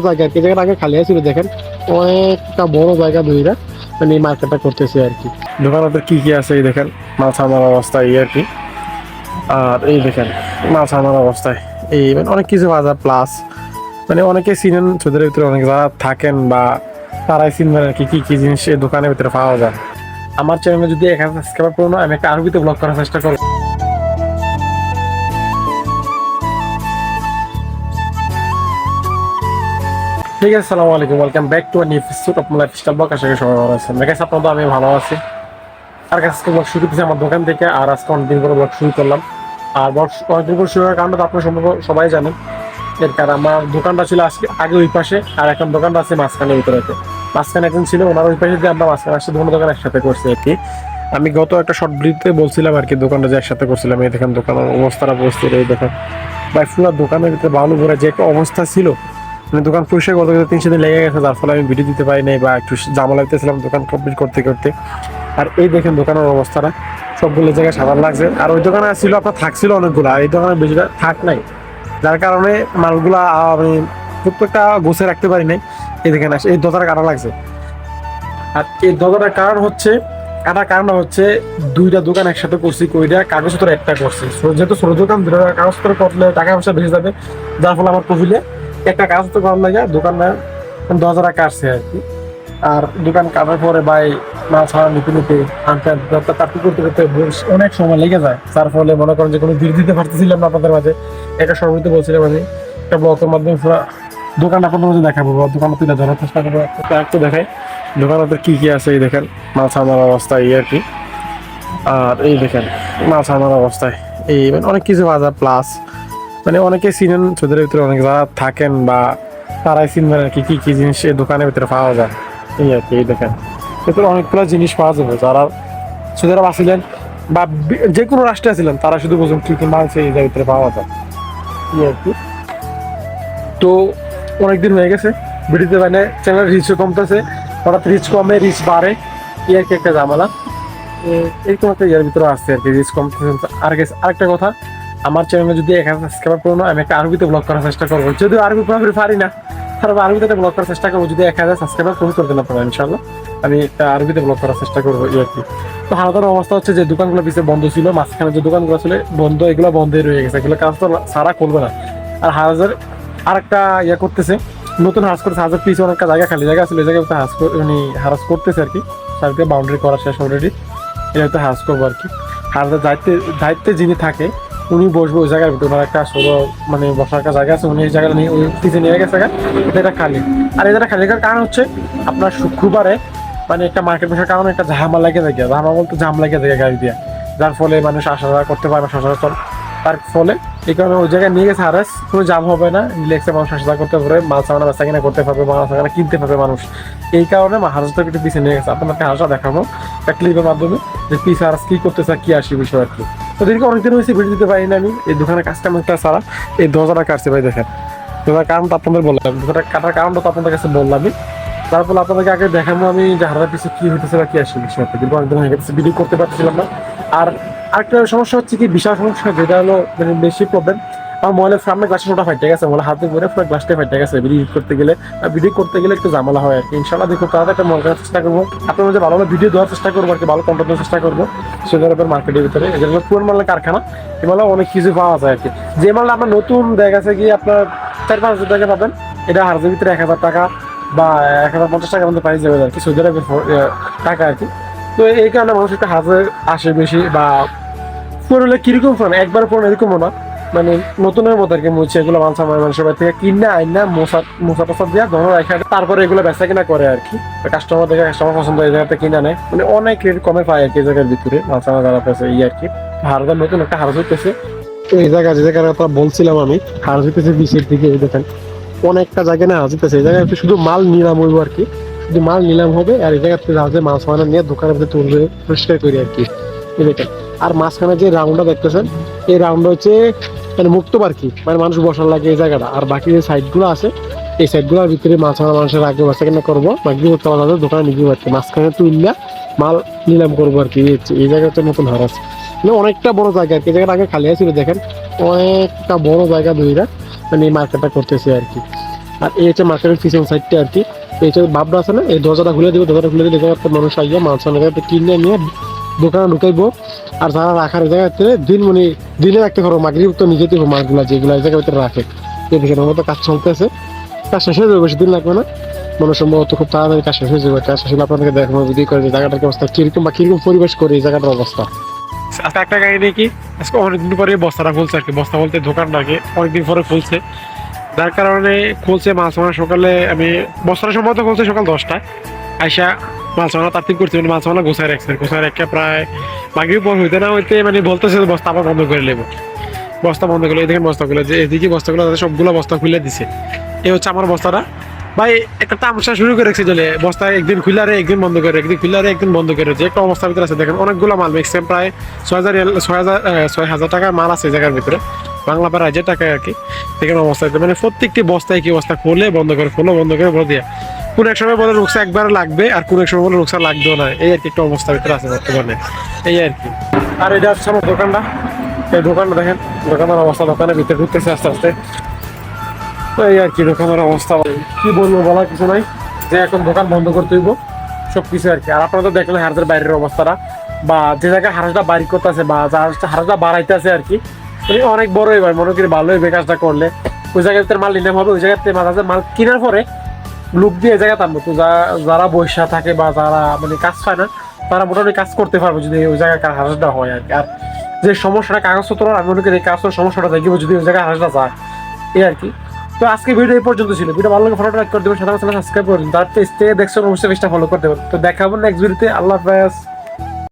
জায়গা আর কি, জায়গাটা আগে খালি ছিল দেখেন, অনেকটা বড় জায়গা ধইরা মানে এই মার্কেটটা করতেছে আর কি। দোকানদার কি কি আছে এই দেখেন, মাছ আনার অবস্থা এই আর কি। আর এই দেখেন মাছ আনার অবস্থায় এই মানে অনেক কিছু বাজার প্লাস মানে অনেকে চিনেন চোখের ভিতরে, অনেক যারা থাকেন বা তারাই চিনবেন আর কি কি কি জিনিস এই দোকানের ভিতরে পাওয়া যায়। আমার চ্যানেলে যদি 1000 সাবস্ক্রাইবার পূর্ণ, আমি একটা আরবিতে ব্লগ করার চেষ্টা করবো। ঠিক আছে, আসসালামু আলাইকুম, welcome back to new episode of my lifestyle vlog. আশা করি সবাই ভালো আছেন। দেখেন আপনাদের, আমি ভালো আছি। আর আজকে ব্লগ শুরু করতেছি আমার দোকান থেকে। আর আজকে অনেকদিন করে ব্লগ শুরু করলাম। আর ব্লগ অনেকদিন করে শুরু করার কারণটা আপনার সম্ভব সবাই জানেন। এর কারণ আমার দোকানটা ছিল আগে ওই পাশে, আর এখন দোকানটা আছে মাঝখানে ভিতরে। মাঝখানে একজন ছিল, ওনার ওই পাশে দিয়ে আমরা মাঝখানে আসছি, দুটো দোকান একসাথে করছি আর কি। আমি গত একটা শর্ট ভিডিওতে বলছিলাম আর কি দোকানটা যে একসাথে করছিলাম। এই দেখেন দোকানের অবস্থাটা পরিস্থিতি এই দেখেন ভাই, পুরো দোকানের ভিতরে বালু ভরে যে একটা অবস্থা ছিল, মানে দোকান পরিষ্কার করতে করতে 3 দিন লেগে গেছে, যার ফলে আমি ভিডিও দিতে পারি নাই বা একটু জামা লাগতেছিলাম দোকান কমপ্লিট করতে করতে। আর এই দেখেন দোকানের অবস্থাটা সবগুলো জায়গায় সাধারণ লাগছে। আর ওই দোকানে ছিল আপনার থাকছিল অনেকগুলো, আর এই দোকানে বেশিটা থাক নাই, যার কারণে মালগুলা আমি প্রত্যেকটা গুছে রাখতে পারি নাই। এই দেখেন এই দরজাটা কাটা লাগছে। আর এই দরজাটার কারণ হচ্ছে, কাটার কারণটা হচ্ছে দুইটা দোকান একসাথে করছি, কইটা কাগজপত্র একটা করছি। যেহেতু ছোট দোকান, দুটো কাগজপত্র করলে টাকা পয়সা বেশি যাবে, যার ফলে আমার প্রফিলে একটা কাগজপত্র করার লাগে দোকানটা 10,000 টাকা কাটছে আর কি। আর দোকান কাটার পরে ভাই মাল ছাড়া নিতে নিতে আনতে তারপর করতে করতে অনেক সময় লেগে যায়, যার ফলে মনে করেন যে কোনো ভিড় দিতে পারতেছিলাম না আপনাদের মাঝে। একটা সর্বত বলছিলাম আমি একটা ব্লগের মাধ্যমে পুরো দোকানটা আপনাদের মাঝে দেখাবো, দোকানটা তুলে ধরার চেষ্টা করবো। একটু দেখাই দোকানটাতে কি কি আছে। এই দেখেন মাছ আনার অবস্থা এই আর কি। আর এই দেখেন মাছ আনার অবস্থায় এই মানে অনেক কিছু বাজার প্লাস মানে অনেকে চিনেন চোখের ভিতরে, অনেক যারা থাকেন বা তারাই চিনবেন আর কি কি কি জিনিস এই দোকানের ভিতরে পাওয়া যায় এই আর কি। এই দেখেন ভিতরে অনেকগুলো জিনিস পাওয়া যাবে, যারা সুদেরা বাঁচিলেন বা যে কোনো রাষ্ট্রে আছিলেন তারা শুধু বুঝুন কি কি মাল এই ভিতরে পাওয়া যায় এই আর কি। তো অনেকদিন হয়ে গেছে ভিডিওতে, মানে চ্যানেল রিচও কমতেছে, হঠাৎ রিচ কমে রিচ বাড়ে এই আর কি একটা ঝামেলা। এরকম একটা ইয়ার ভিতরে আসছে আর কি, রিচ কমতেছে। আরেকটা কথা, আমার চ্যানেলে যদি 1000 সাবস্ক্রাইবার পূর্ণ, আমি একটা আরবিতে ব্লগ করার চেষ্টা করবো। যদিও আরবি পুরোপুরি পারি না, তারপর আরবিতে একটা ব্লগ করার চেষ্টা করবো। যদি 1000 সাবস্ক্রাইবার পূরণ করে দেন আপনারা, ইনশাল্লাহ আমি একটা আরবিতে ব্লগ করার চেষ্টা করবো এই আর কি। তো হালতার অবস্থা হচ্ছে যে দোকানগুলো পিছিয়ে বন্ধ ছিল, মাঝখানে যে দোকানগুলো ছিল বন্ধ, এগুলো বন্ধই রয়ে গেছে, এগুলো কাজ তো সারা করবে না। আর হাজার আরেকটা ইয়ে করতেছে, নতুন হাউস করতেছে, হাজার পিছনে অনেকটা জায়গা খালি জায়গা ছিল, এই জায়গায় মানে হারাস করতেছে আর কি। সার্কে বাউন্ডারি করা শেষ অলরেডি, এটা তো হাউস করবো আর কি। হাজার দায়িত্বে যিনি থাকে উনি বসবো ওই জায়গার ভিতরে, একটা ছোট মানে বসার একটা জায়গা আছে, উনি এই জায়গাটা নিয়ে ওই পিছিয়ে নিয়ে গেছে, এটা খালি। আর এই জায়গাটা খালি করার কারণ হচ্ছে আপনার শুক্রবারে মানে একটা মার্কেট বসার কারণে একটা ঝামা লাগে থাকে, ঝামা বলতে জাম লাগে থাকে গাড়ি দিয়ে, যার ফলে মানুষ আসা যাওয়া করতে পারে না সচরাচর। তার ফলে এই কারণে ওই জায়গায় নিয়ে গেছে হারাস, কোনো জাম হবে না, রিল্যাক্সে মানুষ আসা যাওয়া করতে পারবে, মাল সামানা বেচা কিনা করতে পারবে, মাল সামানা কিনতে পারবে মানুষ। এই কারণে হারাসটাকে একটু পিছিয়ে নিয়ে গেছে। আপনাকে হারাসটা দেখাবো একটা ক্লিপের মাধ্যমে যে পিস হারাস কি করতেছে, কি আসি বিষয় আর কি। তো দেখি অনেকদিন হয়েছে ভিডিও দিতে পারি না আমি, এই দোকানে কাস্টমারটা ছাড়া এই 10,000 টাকা কাটছে ভাই। দেখেন দোকানের কারণটা আপনাদের বললাম, দোকানটা কাটার কারণটা তো আপনাদের কাছে বললামই, তারপর আপনাদেরকে আগে দেখাবো আমি যে হারার পিছনে কি হইতেছে বা কি আসে বিষয়, কিন্তু অনেকদিন হয়ে গেছে ভিডিও করতে পারছিলাম না। আর আরেকটা সমস্যা হচ্ছে কি, বিশাল সমস্যা, যেটা হলো মানে বেশি প্রবলেম, আমার মোবাইলের সামনে গ্লাসের ওটা ফাইটে গেছে, মোবাইল হাতে ধরে পুরো গ্লাসটা ফাইটে গেছে। ভিডিও করতে গেলে একটু ঝামেলা হয় আর কি। ইনশাল্লাহ দেখো তাহলে একটা মনে করার চেষ্টা করবো, আপনার মধ্যে ভালো ভালো ভিডিও দেওয়ার চেষ্টা করবো আর কি, ভালো কন্টেন্ট দেওয়ার চেষ্টা করবো সুন্দর মার্কেটের ভিতরে। যেগুলো পুরো মালের কারখানা, এই মালে অনেক কিছু পাওয়া যায় আর কি। যে মালটা আপনার নতুন দেখা গেছে কি আপনার 4-5 হাজার টাকা পাবেন, এটা হাজারের ভিতরে 1000 টাকা বা 1050 টাকার মধ্যে পাই যাবে আর কি, সৌদি আরবের টাকা আর কি। তো এই কারণে মানুষ একটা হাজার আসে বেশি, বা পুরোলে কিরকম ফোন একবার ফোন এরকমও না, মানে নতুনের মতো আর কি মুছে এগুলো মানসা মানুষের বাড়ি থেকে কিনা আইনা মোসা টোসা দিয়া ধরো রেখে, তারপরে এগুলো বেচা কিনা করে আর কি। কাস্টমার দেখে কাস্টমার পছন্দ এই জায়গাতে কিনা নেয়, মানে অনেক রেট কমে পায় আর কি এই জায়গার ভিতরে মানসা যারা পেয়েছে এই আর কি। হারদার নতুন একটা হারস হইতেছে তো এই জায়গা, যে জায়গার কথা বলছিলাম আমি, হারস হইতেছে বিশের দিকে। দেখেন অনেকটা জায়গায় না হারস হইতেছে, এই জায়গায় শুধু মাল নিলাম হইব আর কি, শুধু মাল নিলাম হবে। আর এই জায়গা থেকে মাল সামানা নিয়ে দোকানের ভিতরে তুলবে, পরিষ্কার করি আর কি। দেখেন আর মাঝখানে যে রাউন্ডটা দেখতেছেন, এই রাউন্ডটা হচ্ছে মানে মুক্ত আর কি, মানে মানুষ বসার লাগে এই জায়গাটা। আর বাকি যে সাইডগুলো আছে, এই সাইডগুলোর ভিতরে মাছ মানুষের আগে বাসা কেনা করবো, বাকি দোকানে নিয়ে আর কি। মাঝখানে তুললা মাল নিলাম করবো আর কি। এই জায়গা হচ্ছে নতুন হারাস, মানে অনেকটা বড় জায়গা আর কি। জায়গাটা আগে খালি ছিল, দেখেন অনেকটা বড় জায়গা ধইরা মানে এই মার্কেটটা করতেছে আর কি। আর এই হচ্ছে মার্কেটের পিছন সাইডটা আর কি। এই হচ্ছে বাবরা আছে না, এই দরজাটা খুলে দেবো, দরজাটা খুলে দিলে একটা মানুষ আইয়া মাছ অনেক কিনে নিয়ে দোকানে ঢুকাইবো। আর যারা রাখার জায়গাতে দিনে রাখতে পারবো, মাগরিব তো নিজে দিব মাছগুলা যেগুলো এই জায়গার ভিতরে রাখে। এদিকে মতো কাজ চলতেছে, কাজ শেষ হয়ে যাবে, বেশি দিন লাগবে না মনে সম্ভবত, খুব তাড়াতাড়ি কাজ শেষ হয়ে যাবে। কাজ শেষ হলে আপনাদেরকে দেখাবো ভিডিও করে যে জায়গাটার অবস্থা কিরকম বা কিরকম পরিবেশ করে এই জায়গাটার অবস্থা। আজকে একটা কাহিনী কি, আজকে অনেকদিন পরে বস্তাটা খুলছে আর কি, বস্তা বলতে দোকানটা আর কি অনেকদিন পরে খুলছে, যার কারণে খুলছে মাছ মারা সকালে। আমি বস্তাটা সম্ভবত খুলছে সকাল 10টায়, আইসা মাছ মারা তারতিব করছি, মানে মাছ মারা গোছায় রাখছে, গোছায় রেখে প্রায় মাগরিব পর হইতে না হইতে মানে বলতেছে বস্তা আবার বন্ধ করে নেবো। বস্তা বন্ধ করলো, এই দেখেন বস্তাগুলো, যে এদিকে বস্তাগুলো সবগুলো বস্তা খুলে দিছে। এই হচ্ছে আমার বস্তাটা ভাই, একটা তামসা শুরু করে রেখেছে চলে, বস্তা একদিন খুলারে একদিন বন্ধ করে, একদিন খুলারে একদিন বন্ধ করে, যে একটা অবস্থার ভিতরে আছে। দেখেন অনেকগুলো মাল ম্যাক্সিমাম প্রায় 6,000 টাকার মাল আছে এই জায়গার ভিতরে, বাংলা প্রায় 1,000 টাকায় আর কি। দেখেন অবস্থা, মানে প্রত্যেকটি বস্তায় কি অবস্থা, খোলে বন্ধ করে, খোলো বন্ধ করে বলে দিয়া। কোন এক সময় বলে রুকসা একবার লাগবে, আর কোন এক সময় বলে রুকসা লাগবেও না, এই আর কি একটা অবস্থার ভিতরে আছে বর্তমানে, এই আর কি। আর এটা হচ্ছে আমার দোকানটা, এই দোকানটা দেখেন, দোকানের অবস্থা, দোকানের ভিতরে ঢুকতেছে আস্তে আস্তে, এই আর কি দোকানের অবস্থা। কি বলবো, বলার কিছু নাই, যে এখন দোকান বন্ধ করতে হইব সবকিছু আর কি। আর আপনারা তো দেখলেন হাঁসের বাইরের অবস্থাটা, বা যে জায়গায় হাঁসটা বাড়ি করতেছে বা হাঁসটা বাড়াইতে আছে আর কি, অনেক বড় এবার মনে করি ভালো হইবে কাজটা করলে। ওই জায়গাতে মাল নিলাম হবে, ওই জায়গাতে মাল কেনার পরে লোক দিয়ে এই জায়গায় টানবো। তো যারা বৈশা থাকে বা যারা মানে কাজ পায় না, তারা মোটামুটি কাজ করতে পারবে যদি ওই জায়গায় হাঁসটা হয় আর কি। আর যে সমস্যাটা কাগজপত্র, আমি মনে করি এই কাগজের সমস্যাটা দেখবো যদি ওই জায়গায় হাঁসটা যায়, এই আর কি। তো আজকে ভিডিও এই পর্যন্ত ছিল, ভিডিও ভালো লাগে ফটোটা লাইক করে দেবেন, সাথে সাবস্ক্রাইব করে দিন, তার পেজ থেকে দেখছেন অবশ্যই পেজটা ফলো করতে পারেন। তো দেখা হবে নেক্সট ভিডিওতে, আল্লাহ হাফেজ।